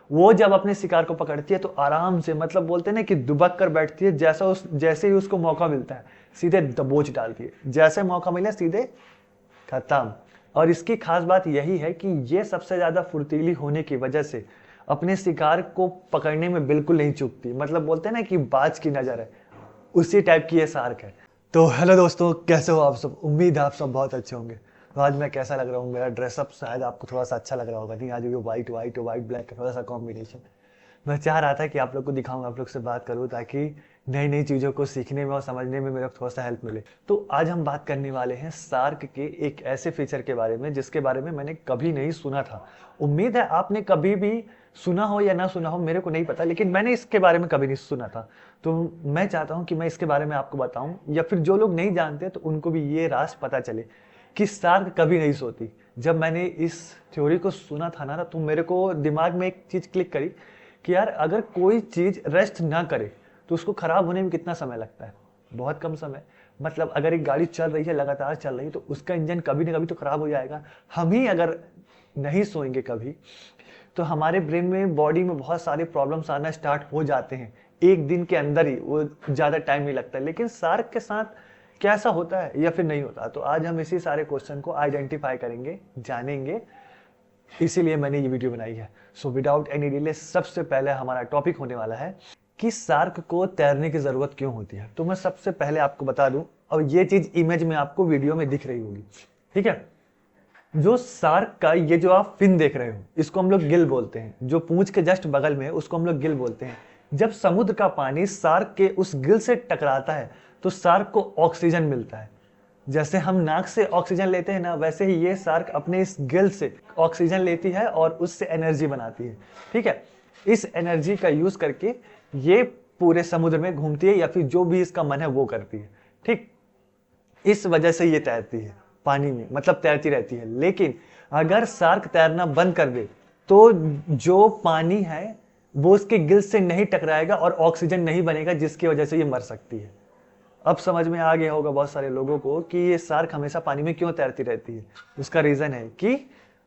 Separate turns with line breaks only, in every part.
वो जब अपने शिकार को पकड़ती है तो आराम से, मतलब बोलते हैं ना कि दुबक कर बैठती है, जैसे ही उसको मौका मिलता है सीधे दबोच डालती है, जैसे मौका मिले सीधे खत्म। और इसकी खास बात यही है कि ये सबसे ज्यादा फुर्तीली होने की वजह से अपने शिकार को पकड़ने में बिल्कुल नहीं चूकती, मतलब बोलते हैं ना कि बाज की नजर है, उसी टाइप की ये शार्क है। तो हेलो दोस्तों, कैसे हो आप सब? उम्मीद है आप सब बहुत अच्छे होंगे। तो आज मैं कैसा लग रहा हूँ, मेरा ड्रेसअप शायद आपको थोड़ा सा अच्छा लग रहा होगा। नहीं, आज ये वाइट वाइट वाइट ब्लैक का थोड़ा सा कॉम्बिनेशन मैं चाह रहा था कि आप लोग को दिखाऊं, आप लोग से बात करूं, ताकि नई नई चीज़ों को सीखने में और समझने में मेरा थोड़ा सा हेल्प मिले। तो आज हम बात करने वाले हैं शार्क के एक ऐसे फीचर के बारे में जिसके बारे में मैंने कभी नहीं सुना था। उम्मीद है आपने कभी भी सुना हो या ना सुना हो, मेरे को नहीं पता, लेकिन मैंने इसके बारे में कभी नहीं सुना था। तो मैं चाहता हूं कि मैं इसके बारे में आपको बताऊं, या फिर जो लोग नहीं जानते तो उनको भी ये राज पता चले कि शार्क कभी नहीं सोती। जब मैंने इस थ्योरी को सुना था ना, तो मेरे को दिमाग में एक चीज क्लिक करी कि यार अगर कोई चीज रेस्ट ना करे तो उसको खराब होने में कितना समय लगता है? बहुत कम समय। मतलब अगर एक गाड़ी चल रही है, लगातार चल रही है, तो उसका इंजन कभी ना कभी तो खराब हो जाएगा। हम ही अगर नहीं सोएंगे कभी, तो हमारे ब्रेन में, बॉडी में बहुत सारे प्रॉब्लम्स आना स्टार्ट हो जाते हैं एक दिन के अंदर ही, वो ज़्यादा टाइम नहीं लगता है। लेकिन शार्क के साथ क्या ऐसा होता है या फिर नहीं होता? तो आज हम इसी सारे क्वेश्चन को आइडेंटिफाई करेंगे, जानेंगे, इसीलिए मैंने ये वीडियो बनाई है। सो विदाउट एनी डिले, सबसे पहले हमारा टॉपिक होने वाला है कि शार्क को तैरने की जरूरत क्यों होती है। तो मैं सबसे पहले आपको बता दूं, और ये चीज इमेज में आपको वीडियो में दिख रही होगी, ठीक है? जो शार्क का ये जो आप फिन देख रहे हो, इसको हम लोग गिल बोलते हैं। जो पूंछ के जस्ट बगल में है उसको हम लोग गिल बोलते हैं। जब समुद्र का पानी शार्क के उस गिल से टकराता है तो शार्क को ऑक्सीजन मिलता है। जैसे हम नाक से ऑक्सीजन लेते हैं ना, वैसे ही ये शार्क अपने इस गिल से ऑक्सीजन लेती है और उससे एनर्जी बनाती है, ठीक है? इस एनर्जी का यूज करके ये पूरे समुद्र में घूमती है, या फिर जो भी इसका मन है वो करती है, ठीक? इस वजह से ये तैरती है पानी में, मतलब तैरती रहती है। लेकिन अगर शार्क तैरना बंद कर दे तो जो पानी है वो उसके गिल से नहीं टकराएगा और ऑक्सीजन नहीं बनेगा, जिसकी वजह से ये मर सकती है। अब समझ में आ गया होगा बहुत सारे लोगों को कि ये शार्क हमेशा पानी में क्यों तैरती रहती है। उसका रीजन है कि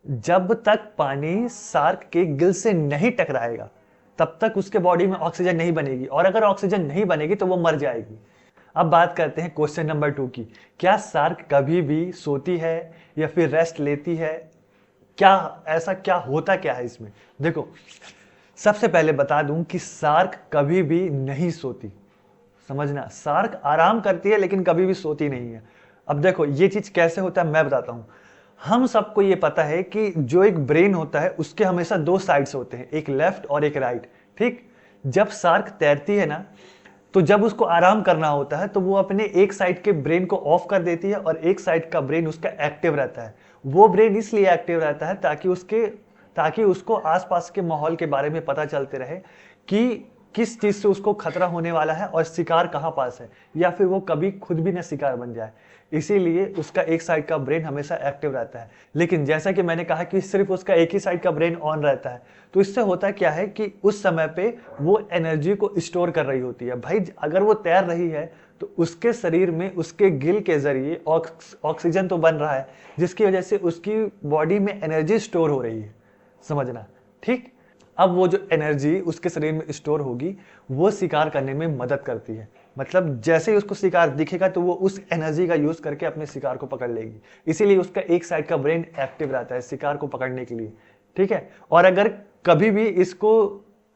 जब तक पानी शार्क के गिल से नहीं टकराएगा तब तक उसके बॉडी में ऑक्सीजन नहीं बनेगी, और अगर ऑक्सीजन नहीं बनेगी तो वो मर जाएगी। अब बात करते हैं क्वेश्चन नंबर 2 की। क्या शार्क कभी भी सोती है या फिर रेस्ट लेती है? क्या ऐसा क्या होता क्या है इसमें? देखो, सबसे पहले बता दूं कि शार्क कभी भी नहीं सोती। समझना, शार्क आराम करती है लेकिन कभी भी सोती नहीं है। अब देखो ये चीज कैसे होता है मैं बताता हूं। हम सबको ये पता है कि जो एक ब्रेन होता है उसके हमेशा दो साइड्स होते हैं, एक लेफ्ट और एक राइट, ठीक? जब शार्क तैरती है ना, तो जब उसको आराम करना होता है तो वो अपने एक साइड के ब्रेन को ऑफ कर देती है और एक साइड का ब्रेन उसका एक्टिव रहता है। वो ब्रेन इसलिए एक्टिव रहता है ताकि उसको आसपास के माहौल के बारे में पता चलते रहे कि किस चीज से उसको खतरा होने वाला है और शिकार कहाँ पास है, या फिर वो कभी खुद भी ना शिकार बन जाए। इसीलिए उसका एक साइड का ब्रेन हमेशा एक्टिव रहता है। लेकिन जैसा कि मैंने कहा कि सिर्फ उसका एक ही साइड का ब्रेन ऑन रहता है, तो इससे होता क्या है कि उस समय पे वो एनर्जी को स्टोर कर रही होती है। भाई अगर वो तैर रही है तो उसके शरीर में उसके गिल के जरिए ऑक्सीजन तो बन रहा है, जिसकी वजह से उसकी बॉडी में एनर्जी स्टोर हो रही है। समझना, ठीक? अब वो जो एनर्जी उसके शरीर में स्टोर होगी वो शिकार करने में मदद करती है। मतलब जैसे ही उसको शिकार दिखेगा तो वो उस एनर्जी का यूज करके अपने शिकार को पकड़ लेगी। इसीलिए उसका एक साइड का ब्रेन एक्टिव रहता है शिकार को पकड़ने के लिए, ठीक है? और अगर कभी भी इसको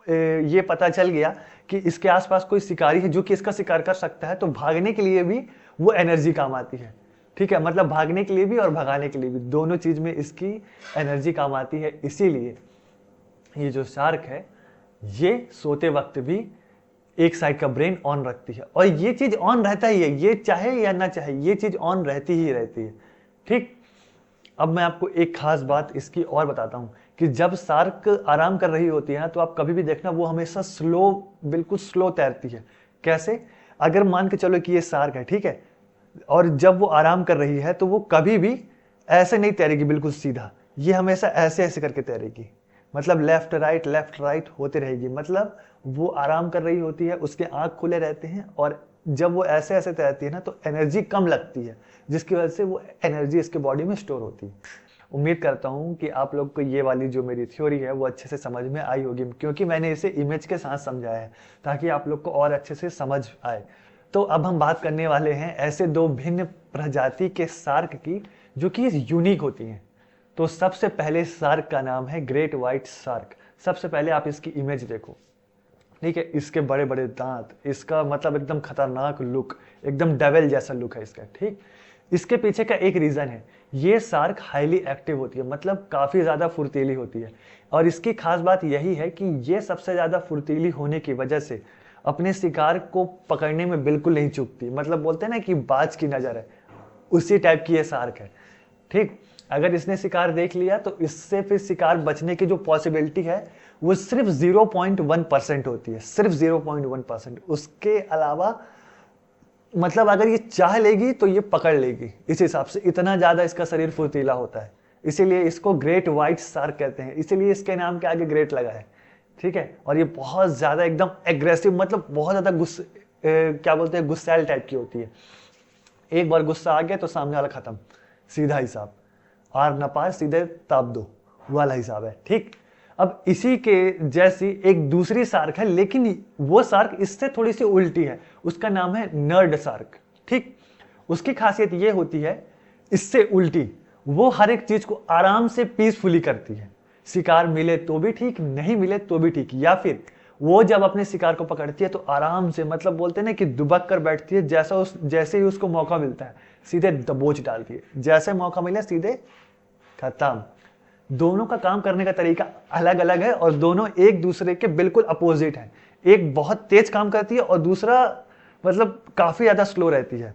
ये पता चल गया कि इसके आसपास कोई शिकारी है जो कि इसका शिकार कर सकता है, तो भागने के लिए भी वो एनर्जी काम आती है, ठीक है? मतलब भागने के लिए भी और भगाने के लिए भी, दोनों चीज में इसकी एनर्जी काम आती है। इसीलिए ये जो शार्क है ये सोते वक्त भी एक साइड का ब्रेन ऑन रखती है, और ये चीज ऑन रहता ही है, ये चाहे या ना चाहे ये चीज ऑन रहती ही रहती है, ठीक? अब मैं आपको एक खास बात इसकी और बताता हूं कि जब शार्क आराम कर रही होती है ना, तो आप कभी भी देखना वो हमेशा स्लो, बिल्कुल स्लो तैरती है। कैसे? अगर मान के चलो कि ये शार्क है, ठीक है, और जब वो आराम कर रही है तो वो कभी भी ऐसे नहीं तैरेगी बिल्कुल सीधा, ये हमेशा ऐसे ऐसे करके तैरेगी। मतलब लेफ्ट राइट होते रहेगी। मतलब वो आराम कर रही होती है, उसके आंख खुले रहते हैं, और जब वो ऐसे ऐसे तैरती है ना तो एनर्जी कम लगती है, जिसकी वजह से वो एनर्जी इसके बॉडी में स्टोर होती है। उम्मीद करता हूँ कि आप लोग को ये वाली जो मेरी थ्योरी है वो अच्छे से समझ में आई होगी, क्योंकि मैंने इसे इमेज के साथ समझाया है ताकि आप लोग को और अच्छे से समझ आए। तो अब हम बात करने वाले हैं ऐसे दो भिन्न प्रजाति के शार्क की जो कि यूनिक होती हैं। तो सबसे पहले शार्क का नाम है ग्रेट व्हाइट शार्क। सबसे पहले आप इसकी इमेज देखो, ठीक है। इसके बड़े बड़े दांत, इसका मतलब एकदम खतरनाक लुक, एकदम डेविल जैसा लुक है इसका, ठीक। इसके पीछे का एक रीजन है, ये शार्क हाईली एक्टिव होती है, मतलब काफी ज्यादा फुर्तीली होती है। और इसकी खास बात यही है कि ये सबसे ज्यादा फुर्तीली होने की वजह से अपने शिकार को पकड़ने में बिल्कुल नहीं चूकती। मतलब बोलते हैं ना कि बाज की नजर है, उसी टाइप की ये शार्क है, ठीक। अगर इसने शिकार देख लिया तो इससे फिर शिकार बचने की जो पॉसिबिलिटी है वो सिर्फ 0.1% होती है, सिर्फ 0.1%। उसके अलावा मतलब अगर ये चाह लेगी तो ये पकड़ लेगी, इस हिसाब से इतना ज्यादा इसका शरीर फुर्तीला होता है। इसीलिए इसको ग्रेट व्हाइट शार्क कहते हैं, इसीलिए इसके नाम के आगे ग्रेट लगा है, ठीक है। और ये बहुत ज्यादा एकदम एग्रेसिव, मतलब बहुत ज्यादा क्या बोलते हैं, गुस्सैल टाइप की होती है। एक बार गुस्सा आ गया तो सामने वाला खत्म, सीधा हिसाब, आर न पार सीधे ताप दो वाला हिसाब है, ठीक। अब इसी के जैसी एक दूसरी शार्क है, लेकिन वो शार्क इससे थोड़ी सी उल्टी है, उसका नाम है नर्ड शार्क, ठीक। उसकी खासियत ये होती है इससे उल्टी, वो हर एक चीज को आराम से पीसफुली करती है। शिकार मिले तो भी ठीक, नहीं मिले तो भी ठीक, या फिर वो जब अपने शिकार को पकड़ती है तो आराम से, मतलब बोलते हैं ना कि दुबक कर बैठती है, जैसे ही उसको मौका मिलता है सीधे दबोच डालती है, जैसे मौका मिले सीधे खत्म। दोनों का काम करने का तरीका अलग अलग है और दोनों एक दूसरे के बिल्कुल अपोजिट है। एक बहुत तेज काम करती है और दूसरा मतलब काफी ज्यादा स्लो रहती है।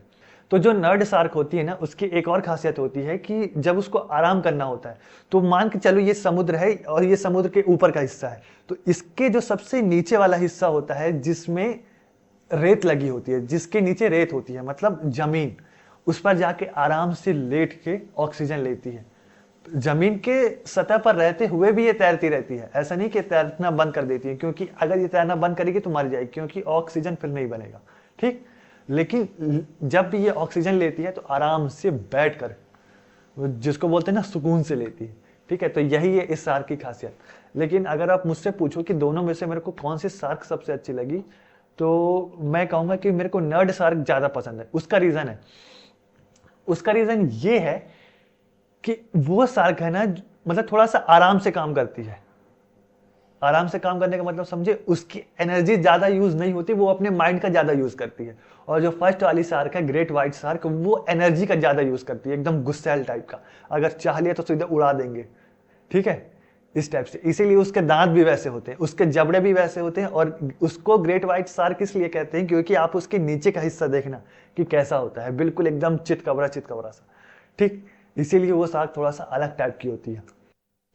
तो जो नर्ड शार्क होती है ना, उसकी एक और खासियत होती है कि जब उसको आराम करना होता है, तो मान के चलो ये समुद्र है और ये समुद्र के ऊपर का हिस्सा है, तो इसके जो सबसे नीचे वाला हिस्सा होता है जिसमें रेत लगी होती है, जिसके नीचे रेत होती है मतलब जमीन, उस पर जाके आराम से लेट के ऑक्सीजन लेती है। जमीन के सतह पर रहते हुए भी ये तैरती रहती है, ऐसा नहीं कि तैरना बंद कर देती है, क्योंकि अगर ये तैरना बंद करेगी तो मर जाएगी, क्योंकि ऑक्सीजन फिर नहीं बनेगा, ठीक। लेकिन जब भी ये ऑक्सीजन लेती है तो आराम से बैठकर, जिसको बोलते हैं ना सुकून से लेती है, ठीक है। तो यही है इस शार्क की खासियत। लेकिन अगर आप मुझसे पूछो कि दोनों में से मेरे को कौन सी शार्क सबसे अच्छी लगी, तो मैं कहूंगा कि मेरे को नर्ड शार्क ज्यादा पसंद है। उसका रीजन ये है कि वो शार्क है ना, मतलब थोड़ा सा आराम से काम करती है। आराम से काम करने का मतलब समझे, उसकी एनर्जी ज्यादा यूज नहीं होती, वो अपने माइंड का ज्यादा यूज करती है। और जो फर्स्ट वाली शार्क है ग्रेट व्हाइट शार्क, वो एनर्जी का ज्यादा यूज करती है, एकदम गुस्सैल टाइप का, अगर चाह लिया तो सीधे उड़ा देंगे, ठीक है, इस टाइप से। इसीलिए उसके दांत भी वैसे होते हैं, उसके जबड़े भी वैसे होते हैं। और उसको ग्रेट व्हाइट शार्क इसलिए कहते हैं क्योंकि आप उसके नीचे का हिस्सा देखना कि कैसा होता है, बिल्कुल एकदम चितकबरा सा, ठीक। इसीलिए वो शार्क थोड़ा सा अलग टाइप की होती है।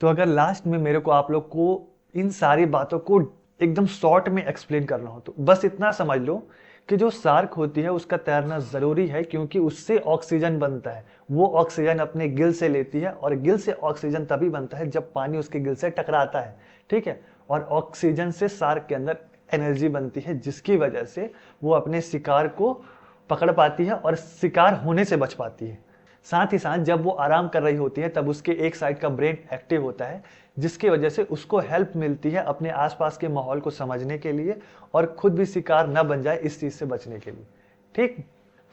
तो अगर लास्ट में मेरे को आप लोग को इन सारी बातों को एकदम शॉर्ट में एक्सप्लेन करना हो तो बस इतना समझ लो कि जो शार्क होती है उसका तैरना जरूरी है, क्योंकि उससे ऑक्सीजन बनता है। वो ऑक्सीजन अपने गिल से लेती है, और गिल से ऑक्सीजन तभी बनता है जब पानी उसके गिल से टकराता है, ठीक है। और ऑक्सीजन से शार्क के अंदर एनर्जी बनती है, जिसकी वजह से वो अपने शिकार को पकड़ पाती है और शिकार होने से बच पाती है। साथ ही साथ जब वो आराम कर रही होती है तब उसके एक साइड का ब्रेन एक्टिव होता है, जिसकी वजह से उसको हेल्प मिलती है अपने आसपास के माहौल को समझने के लिए और खुद भी शिकार न बन जाए इस चीज से बचने के लिए, ठीक।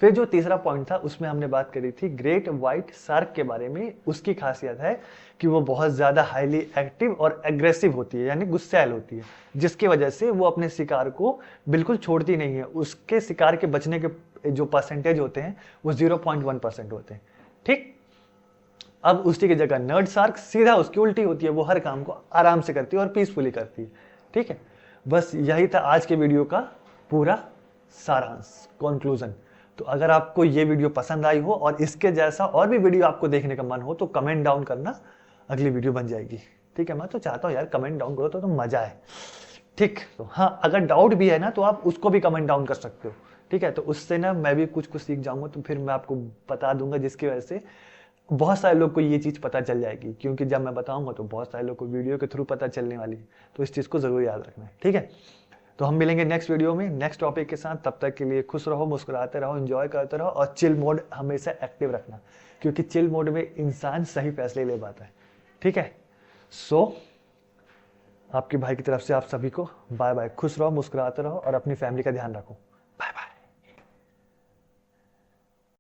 फिर जो तीसरा पॉइंट था उसमें हमने बात करी थी ग्रेट व्हाइट शार्क के बारे में। उसकी खासियत है कि वो बहुत ज्यादा हाईली एक्टिव और एग्रेसिव होती है, यानी गुस्सैल होती है, जिसकी वजह से वो अपने शिकार को बिल्कुल छोड़ती नहीं है। उसके शिकार के बचने के जो परसेंटेज होते हैं वो 0.1% होते हैं, ठीक। अब उसी की जगह नर्ड शार्क सीधा उसकी उल्टी होती है, वो हर काम को आराम से करती है और पीसफुली करती है, ठीक है। बस यही था आज के वीडियो का पूरा सारांश, कंक्लूजन। तो अगर आपको ये वीडियो पसंद आई हो और इसके जैसा और भी वीडियो आपको देखने का मन हो तो कमेंट डाउन करना, अगली वीडियो बन जाएगी, ठीक है। मैं तो चाहता हूँ यार कमेंट डाउन करो तो मजा है, ठीक। तो हाँ, अगर डाउट भी है ना तो आप उसको भी कमेंट डाउन कर सकते हो, ठीक है। तो उससे ना मैं भी कुछ सीख जाऊंगा, तो फिर मैं आपको बता दूंगा, जिसकी वजह से बहुत सारे लोग को ये चीज़ पता चल जाएगी, क्योंकि जब मैं बताऊंगा तो बहुत सारे लोग को वीडियो के थ्रू पता चलने वाली है। तो इस चीज़ को ज़रूर याद रखना है, ठीक है। तो हम मिलेंगे नेक्स्ट वीडियो में नेक्स्ट टॉपिक के साथ। तब तक के लिए खुश रहो, मुस्कुराते रहो, एंजॉय करते रहो और चिल मोड हमेशा एक्टिव रखना, क्योंकि चिल मोड में इंसान सही फैसले ले पाता है। ठीक है, सो आपके भाई की तरफ से आप सभी को बाय बाय। खुश रहो, मुस्कुराते रहो और अपनी फैमिली का ध्यान रखो।